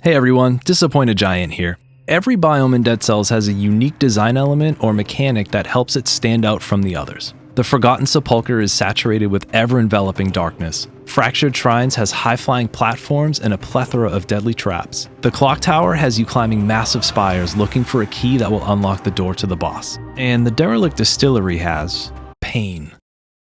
Hey everyone, Disappointed Giant here. Every biome in Dead Cells has a unique design element or mechanic that helps it stand out from the others. The Forgotten Sepulchre is saturated with ever-enveloping darkness. Fractured Shrines has high-flying platforms and a plethora of deadly traps. The Clock Tower has you climbing massive spires looking for a key that will unlock the door to the boss. And the Derelict Distillery has pain.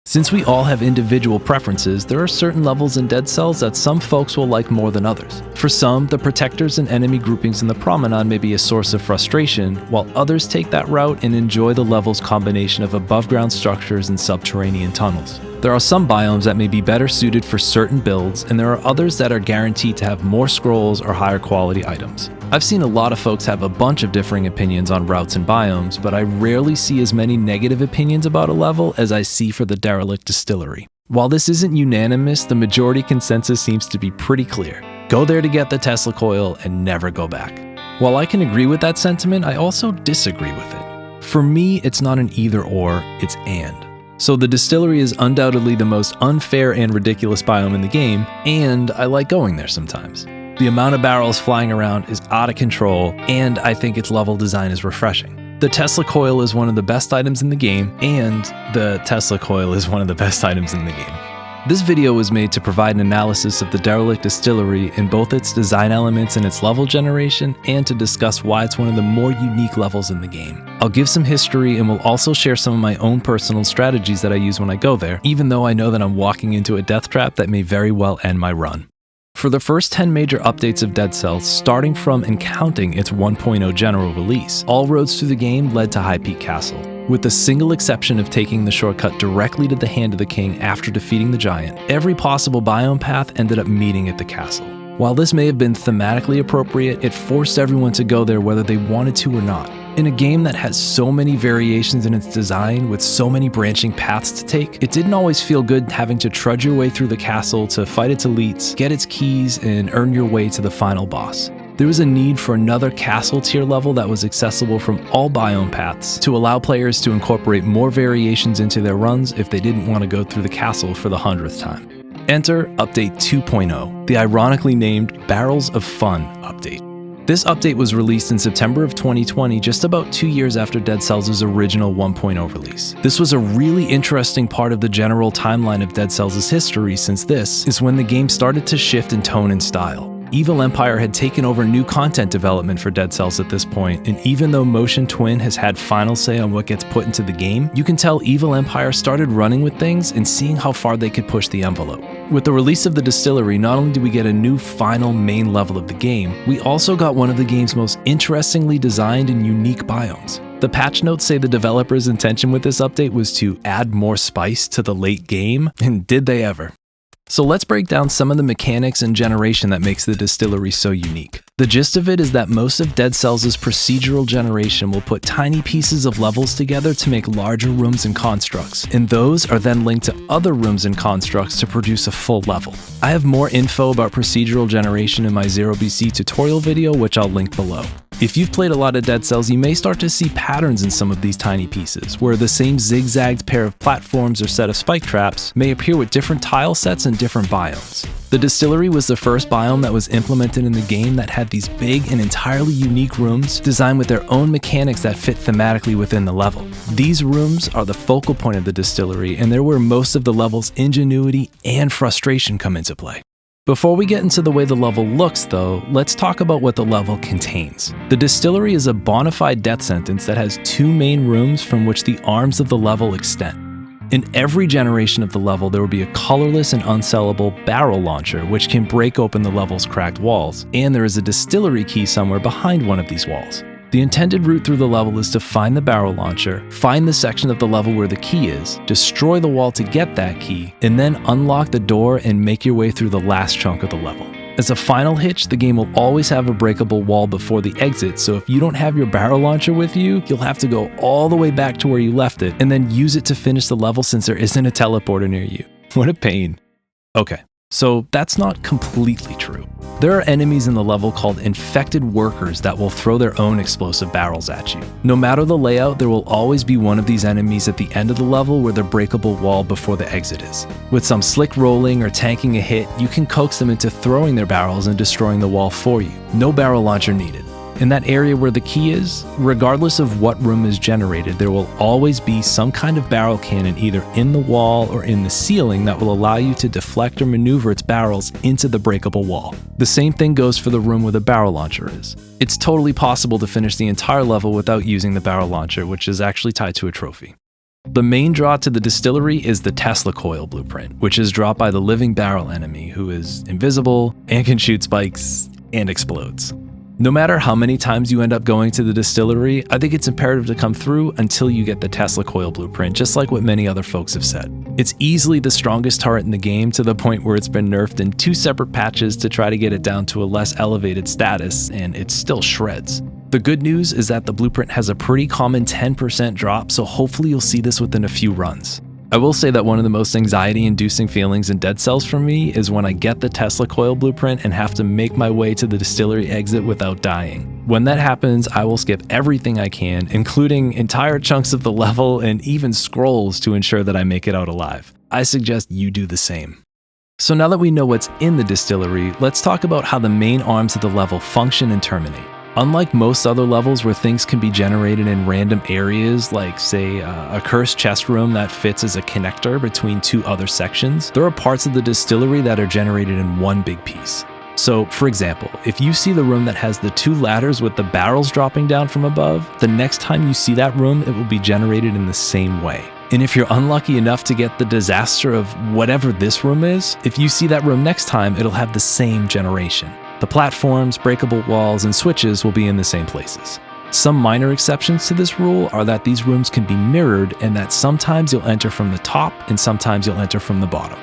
Since we all have individual preferences, there are certain levels in Dead Cells that some folks will like more than others. For some, the protectors and enemy groupings in the Promenade may be a source of frustration, while others take that route and enjoy the level's combination of above-ground structures and subterranean tunnels. There are some biomes that may be better suited for certain builds, and there are others that are guaranteed to have more scrolls or higher quality items. I've seen a lot of folks have a bunch of differing opinions on routes and biomes, but I rarely see as many negative opinions about a level as I see for the Derelict Distillery. While this isn't unanimous, the majority consensus seems to be pretty clear. Go there to get the Tesla Coil and never go back. While I can agree with that sentiment, I also disagree with it. For me, it's not an either or, it's and. So the Distillery is undoubtedly the most unfair and ridiculous biome in the game, and I like going there sometimes. The amount of barrels flying around is out of control, and I think its level design is refreshing. The Tesla Coil is one of the best items in the game, and the Tesla Coil is one of the best items in the game. This video was made to provide an analysis of the Derelict Distillery in both its design elements and its level generation, and to discuss why it's one of the more unique levels in the game. I'll give some history and will also share some of my own personal strategies that I use when I go there, even though I know that I'm walking into a death trap that may very well end my run. For the first 10 major updates of Dead Cells, starting from and counting its 1.0 general release, all roads through the game led to High Peak Castle, with the single exception of taking the shortcut directly to the Hand of the King after defeating the giant. Every possible biome path ended up meeting at the castle. While this may have been thematically appropriate, it forced everyone to go there whether they wanted to or not. In a game that has so many variations in its design, with so many branching paths to take, it didn't always feel good having to trudge your way through the castle to fight its elites, get its keys, and earn your way to the final boss. There was a need for another castle tier level that was accessible from all biome paths to allow players to incorporate more variations into their runs if they didn't want to go through the castle for the 100th time. Enter Update 2.0, the ironically named Barrels of Fun update. This update was released in September of 2020, just about 2 years after Dead Cells' original 1.0 release. This was a really interesting part of the general timeline of Dead Cells' history, since this is when the game started to shift in tone and style. Evil Empire had taken over new content development for Dead Cells at this point, and even though Motion Twin has had final say on what gets put into the game, you can tell Evil Empire started running with things and seeing how far they could push the envelope. With the release of the Distillery, not only did we get a new final main level of the game, we also got one of the game's most interestingly designed and unique biomes. The patch notes say the developers' intention with this update was to add more spice to the late game, and did they ever. So let's break down some of the mechanics and generation that makes the Distillery so unique. The gist of it is that most of Dead Cells' procedural generation will put tiny pieces of levels together to make larger rooms and constructs, and those are then linked to other rooms and constructs to produce a full level. I have more info about procedural generation in my 0BC tutorial video, which I'll link below. If you've played a lot of Dead Cells, you may start to see patterns in some of these tiny pieces, where the same zigzagged pair of platforms or set of spike traps may appear with different tile sets and different biomes. The Distillery was the first biome that was implemented in the game that had these big and entirely unique rooms designed with their own mechanics that fit thematically within the level. These rooms are the focal point of the Distillery, and they're where most of the level's ingenuity and frustration come into play. Before we get into the way the level looks, though, let's talk about what the level contains. The Distillery is a bona fide death sentence that has two main rooms from which the arms of the level extend. In every generation of the level, there will be a colorless and unsellable barrel launcher, which can break open the level's cracked walls, and there is a distillery key somewhere behind one of these walls. The intended route through the level is to find the barrel launcher, find the section of the level where the key is, destroy the wall to get that key, and then unlock the door and make your way through the last chunk of the level. As a final hitch, the game will always have a breakable wall before the exit, so if you don't have your barrel launcher with you, you'll have to go all the way back to where you left it, and then use it to finish the level since there isn't a teleporter near you. What a pain. Okay, So that's not completely true. There are enemies in the level called infected workers that will throw their own explosive barrels at you. No matter the layout, there will always be one of these enemies at the end of the level where the breakable wall before the exit is. With some slick rolling or tanking a hit, you can coax them into throwing their barrels and destroying the wall for you. No barrel launcher needed. In that area where the key is, regardless of what room is generated, there will always be some kind of barrel cannon either in the wall or in the ceiling that will allow you to deflect or maneuver its barrels into the breakable wall. The same thing goes for the room where the barrel launcher is. It's totally possible to finish the entire level without using the barrel launcher, which is actually tied to a trophy. The main draw to the distillery is the Tesla Coil blueprint, which is dropped by the living barrel enemy who is invisible and can shoot spikes and explodes. No matter how many times you end up going to the distillery, I think it's imperative to come through until you get the Tesla Coil blueprint, just like what many other folks have said. It's easily the strongest turret in the game to the point where it's been nerfed in 2 separate patches to try to get it down to a less elevated status, and it still shreds. The good news is that the blueprint has a pretty common 10% drop, so hopefully you'll see this within a few runs. I will say that one of the most anxiety-inducing feelings in Dead Cells for me is when I get the Tesla Coil blueprint and have to make my way to the distillery exit without dying. When that happens, I will skip everything I can, including entire chunks of the level and even scrolls to ensure that I make it out alive. I suggest you do the same. So now that we know what's in the distillery, let's talk about how the main arms of the level function and terminate. Unlike most other levels where things can be generated in random areas, like say a cursed chest room that fits as a connector between 2 other sections, there are parts of the distillery that are generated in one big piece. So for example, if you see the room that has the 2 ladders with the barrels dropping down from above, the next time you see that room, it will be generated in the same way. And if you're unlucky enough to get the disaster of whatever this room is, if you see that room next time, it'll have the same generation. The platforms, breakable walls, and switches will be in the same places. Some minor exceptions to this rule are that these rooms can be mirrored and that sometimes you'll enter from the top and sometimes you'll enter from the bottom.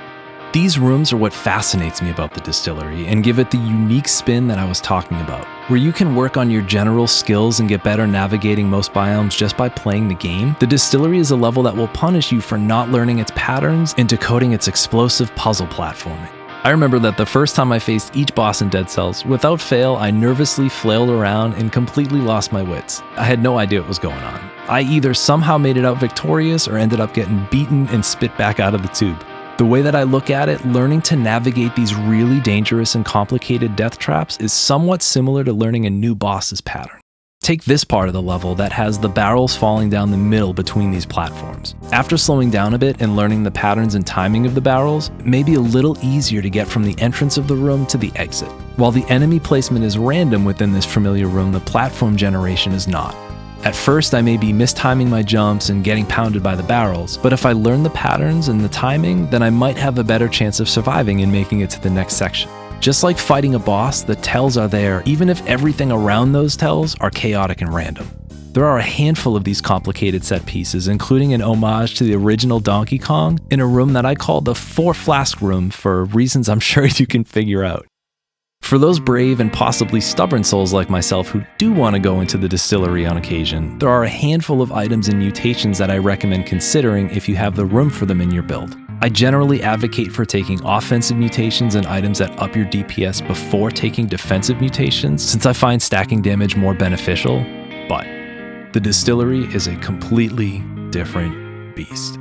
These rooms are what fascinates me about the distillery and give it the unique spin that I was talking about, where you can work on your general skills and get better navigating most biomes just by playing the game. The distillery is a level that will punish you for not learning its patterns and decoding its explosive puzzle platforming. I remember that the first time I faced each boss in Dead Cells, without fail, I nervously flailed around and completely lost my wits. I had no idea what was going on. I either somehow made it out victorious or ended up getting beaten and spit back out of the tube. The way that I look at it, learning to navigate these really dangerous and complicated death traps is somewhat similar to learning a new boss's pattern. Take this part of the level that has the barrels falling down the middle between these platforms. After slowing down a bit and learning the patterns and timing of the barrels, it may be a little easier to get from the entrance of the room to the exit. While the enemy placement is random within this familiar room, the platform generation is not. At first, I may be mistiming my jumps and getting pounded by the barrels, but if I learn the patterns and the timing, then I might have a better chance of surviving and making it to the next section. Just like fighting a boss, the tells are there even if everything around those tells are chaotic and random. There are a handful of these complicated set pieces, including an homage to the original Donkey Kong in a room that I call the 4 Flask Room for reasons I'm sure you can figure out. For those brave and possibly stubborn souls like myself who do want to go into the distillery on occasion, there are a handful of items and mutations that I recommend considering if you have the room for them in your build. I generally advocate for taking offensive mutations and items that up your DPS before taking defensive mutations, since I find stacking damage more beneficial, but the distillery is a completely different beast.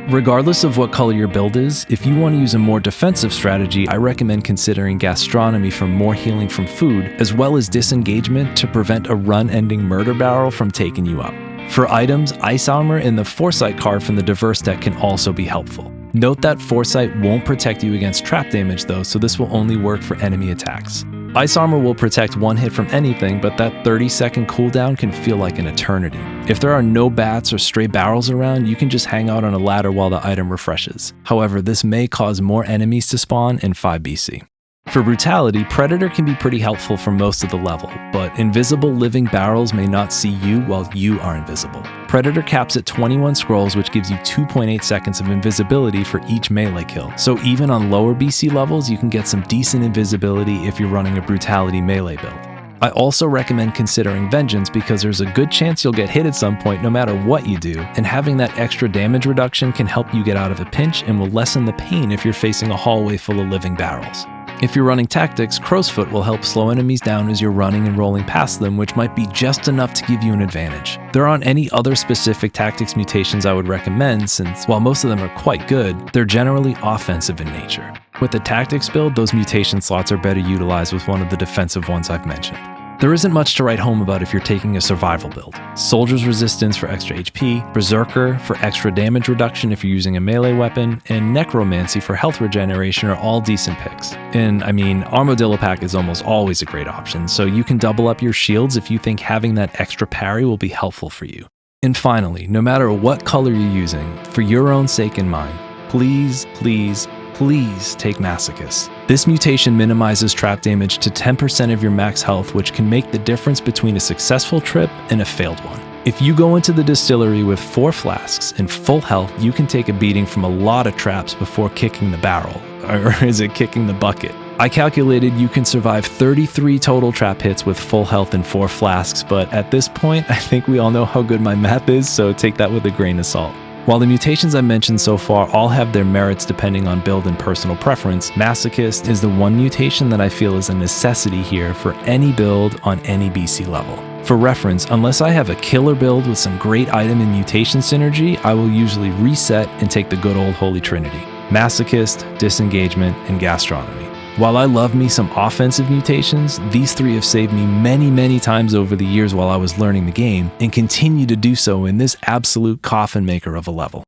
Regardless of what color your build is, if you want to use a more defensive strategy, I recommend considering gastronomy for more healing from food, as well as disengagement to prevent a run-ending murder barrel from taking you up. For items, Ice Armor and the Foresight card from the Diverse deck can also be helpful. Note that Foresight won't protect you against trap damage though, so this will only work for enemy attacks. Ice Armor will protect one hit from anything, but that 30-second cooldown can feel like an eternity. If there are no bats or stray barrels around, you can just hang out on a ladder while the item refreshes. However, this may cause more enemies to spawn in 5 BC. For brutality, Predator can be pretty helpful for most of the level, but invisible living barrels may not see you while you are invisible. Predator caps at 21 scrolls, which gives you 2.8 seconds of invisibility for each melee kill. So even on lower BC levels, you can get some decent invisibility if you're running a brutality melee build. I also recommend considering Vengeance because there's a good chance you'll get hit at some point no matter what you do, and having that extra damage reduction can help you get out of a pinch and will lessen the pain if you're facing a hallway full of living barrels. If you're running Tactics, Crow's Foot will help slow enemies down as you're running and rolling past them, which might be just enough to give you an advantage. There aren't any other specific Tactics mutations I would recommend since, while most of them are quite good, they're generally offensive in nature. With the Tactics build, those mutation slots are better utilized with one of the defensive ones I've mentioned. There isn't much to write home about if you're taking a survival build. Soldier's Resistance for extra HP, Berserker for extra damage reduction if you're using a melee weapon, and Necromancy for health regeneration are all decent picks. And I mean, Armadillo Pack is almost always a great option, so you can double up your shields if you think having that extra parry will be helpful for you. And finally, no matter what color you're using, for your own sake and mine, please take Masochist. This mutation minimizes trap damage to 10% of your max health, which can make the difference between a successful trip and a failed one. If you go into the distillery with 4 flasks and full health, you can take a beating from a lot of traps before kicking the barrel. Or is it kicking the bucket? I calculated you can survive 33 total trap hits with full health and 4 flasks, but at this point, I think we all know how good my math is, so take that with a grain of salt. While the mutations I mentioned so far all have their merits depending on build and personal preference, Masochist is the one mutation that I feel is a necessity here for any build on any BC level. For reference, unless I have a killer build with some great item and mutation synergy, I will usually reset and take the good old Holy Trinity: Masochist, Disengagement, and Gastronomy. While I love me some offensive mutations, these 3 have saved me many times over the years while I was learning the game, and continue to do so in this absolute coffin maker of a level.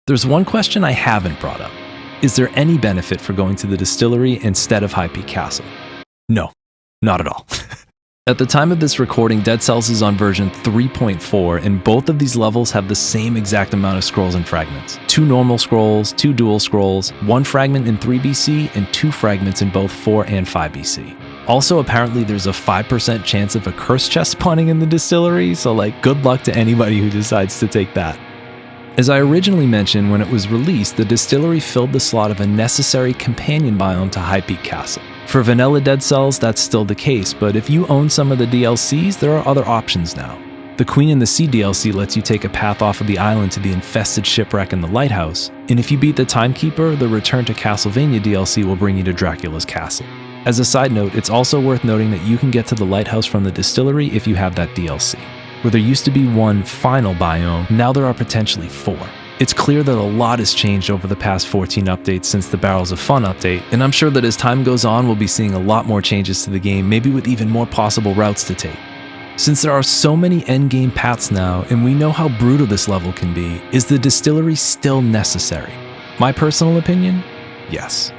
There's one question I haven't brought up. Is there any benefit for going to the distillery instead of High Peak Castle? No, not at all. At the time of this recording, Dead Cells is on version 3.4, and both of these levels have the same exact amount of scrolls and fragments. 2 normal scrolls, 2 dual scrolls, 1 fragment in 3 BC, and 2 fragments in both 4 and 5 BC. Also, apparently there's a 5% chance of a curse chest spawning in the distillery, so good luck to anybody who decides to take that. As I originally mentioned, when it was released, the distillery filled the slot of a necessary companion biome to High Peak Castle. For vanilla Dead Cells, that's still the case, but if you own some of the DLCs, there are other options now. The Queen in the Sea DLC lets you take a path off of the island to the infested shipwreck in the lighthouse, and if you beat the Timekeeper, the Return to Castlevania DLC will bring you to Dracula's castle. As a side note, it's also worth noting that you can get to the lighthouse from the distillery if you have that DLC. Where there used to be 1 Final Biome, now there are potentially 4. It's clear that a lot has changed over the past 14 updates since the Barrels of Fun update, and I'm sure that as time goes on, we'll be seeing a lot more changes to the game, maybe with even more possible routes to take. Since there are so many endgame paths now, and we know how brutal this level can be, is the distillery still necessary? My personal opinion? Yes.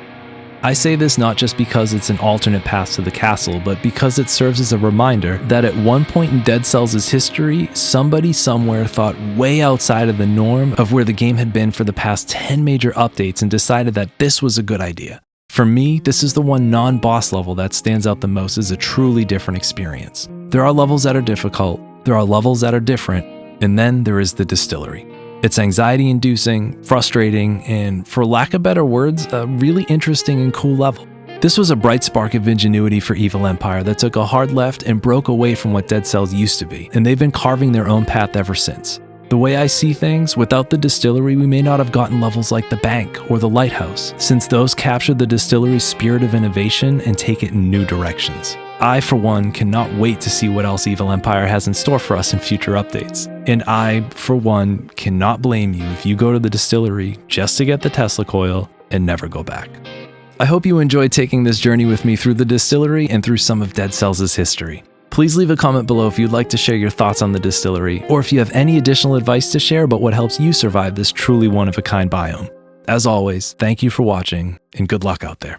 I say this not just because it's an alternate path to the castle, but because it serves as a reminder that at one point in Dead Cells' history, somebody somewhere thought way outside of the norm of where the game had been for the past 10 major updates and decided that this was a good idea. For me, this is the one non-boss level that stands out the most as a truly different experience. There are levels that are difficult, there are levels that are different, and then there is the distillery. It's anxiety-inducing, frustrating, and for lack of better words, a really interesting and cool level. This was a bright spark of ingenuity for Evil Empire that took a hard left and broke away from what Dead Cells used to be, and they've been carving their own path ever since. The way I see things, without the distillery, we may not have gotten levels like the Bank or the Lighthouse, since those capture the distillery's spirit of innovation and take it in new directions. I, for one, cannot wait to see what else Evil Empire has in store for us in future updates. And I, for one, cannot blame you if you go to the distillery just to get the Tesla coil and never go back. I hope you enjoyed taking this journey with me through the distillery and through some of Dead Cells' history. Please leave a comment below if you'd like to share your thoughts on the distillery, or if you have any additional advice to share about what helps you survive this truly one-of-a-kind biome. As always, thank you for watching, and good luck out there.